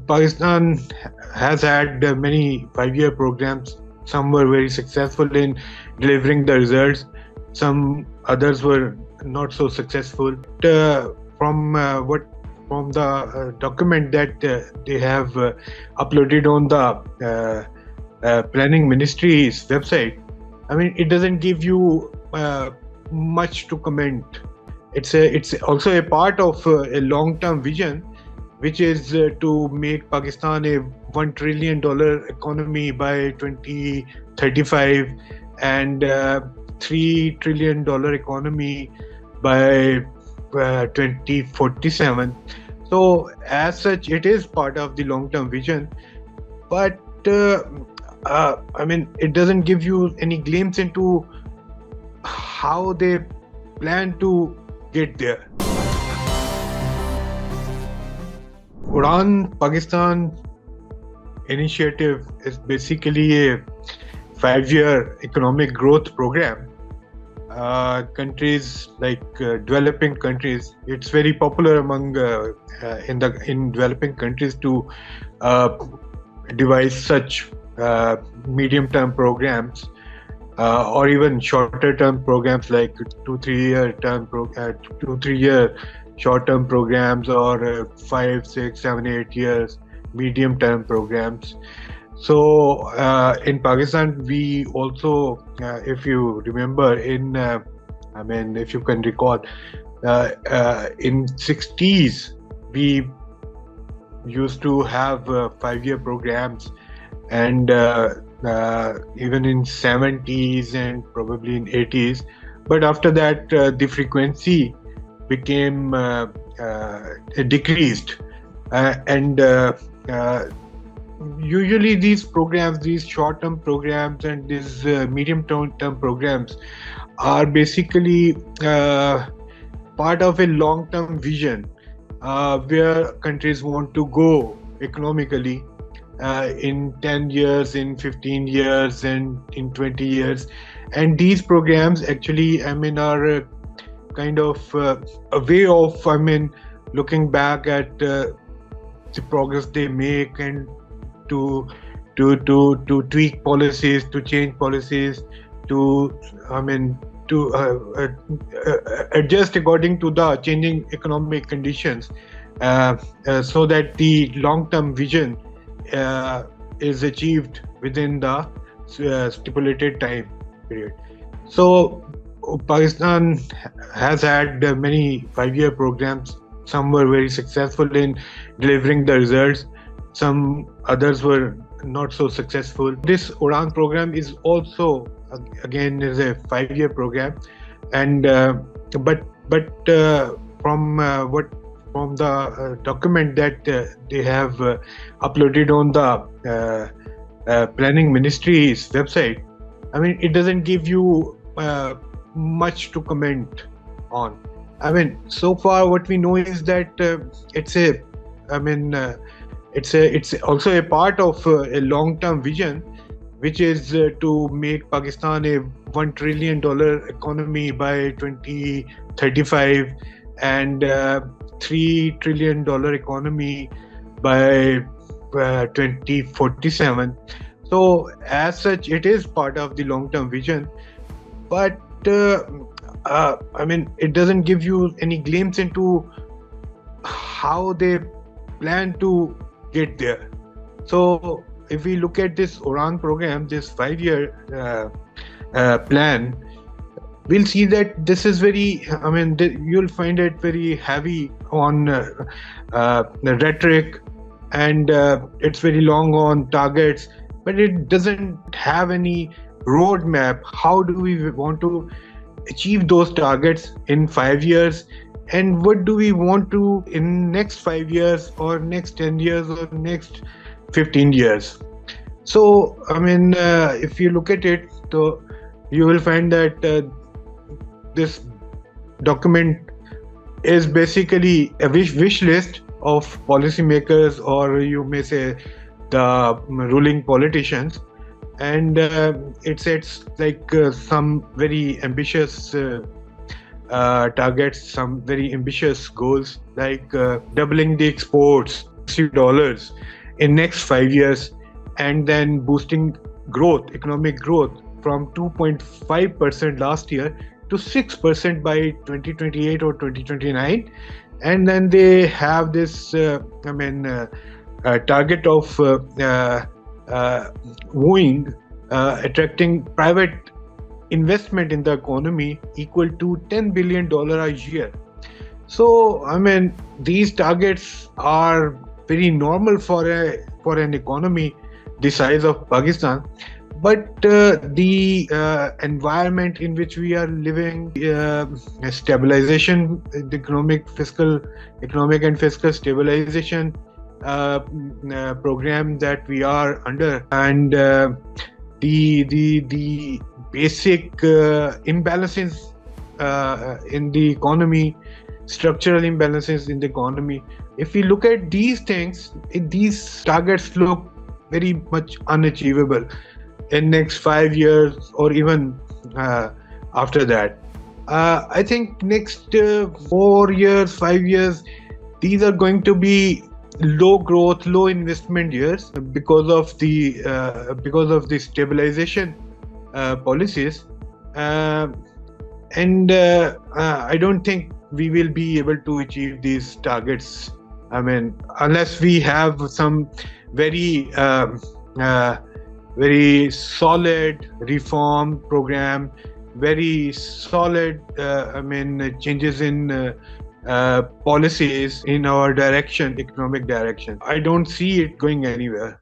Pakistan has had many 5-year programs. Some were very successful in delivering the results. Some others were not so successful. From what from the document that they have uploaded on the planning ministry's website, I mean, it doesn't give you much to comment. It's also a part of a long-term vision, which is to make Pakistan a $1 trillion economy by 2035 and $3 trillion economy by 2047. So, as such, it is part of the long-term vision, but I mean, it doesn't give you any glimpse into how they plan to get there. Udan Pakistan initiative is basically a 5-year economic growth program. Countries like developing countries, it's very popular among in developing countries to devise such medium-term programs or even shorter-term programs like 2-3 year short-term programs or 5, 6, 7, 8 years medium-term programs. So in Pakistan, we also, if you remember, if you can recall, in 60s we used to have 5-year programs, and even in 70s and probably in 80s. But after that, the frequency became decreased, and usually these programs, these short-term programs and these medium-term programs are basically part of a long-term vision where countries want to go economically in 10 years, in 15 years, and in 20 years. And these programs actually, are kind of a way of, looking back at the progress they make and to tweak policies, to change policies, to adjust according to the changing economic conditions, so that the long-term vision is achieved within the stipulated time period. So Pakistan has had many 5-year programs. Some were very successful in delivering the results. Some others were not so successful. This Udan program is also again is a 5-year program, and but from the document that they have uploaded on the planning ministry's website, I mean, it doesn't give you much to comment on. I mean, so far what we know is that it's also a part of a long-term vision, which is to make Pakistan a $1 trillion economy by 2035 and $3 trillion economy by 2047. So as such, it is part of the long-term vision, but it doesn't give you any glimpse into how they plan to get there. So if we look at this Udan program, this 5-year plan, we'll see that this is very, you'll find it very heavy on the rhetoric, and it's very long on targets, but it doesn't have any roadmap. How do we want to achieve those targets in 5 years, and what do we want to in next 5 years or next 10 years or next 15 years? So if you look at it, so you will find that this document is basically a wish list of policymakers, or you may say the ruling politicians, and it sets like some very ambitious targets, some very ambitious goals, like doubling the exports dollars in next 5 years, and then boosting growth, economic growth from 2.5% last year to 6% by 2028 or 2029. And then they have this target of wooing, attracting private investment in the economy equal to $10 billion a year. So, these targets are very normal for an economy the size of Pakistan. But the environment in which we are living, stabilization, the economic and fiscal stabilization program that we are under, and the basic imbalances in the economy, structural imbalances in the economy. If we look at these things, these targets look very much unachievable in next 5 years or even after that. I think next 4 years, 5 years, these are going to be low growth, low investment years because of the stabilization policies, and I don't think we will be able to achieve these targets. Unless we have some very solid reform program, very solid changes in policies in our direction, economic direction. I don't see it going anywhere.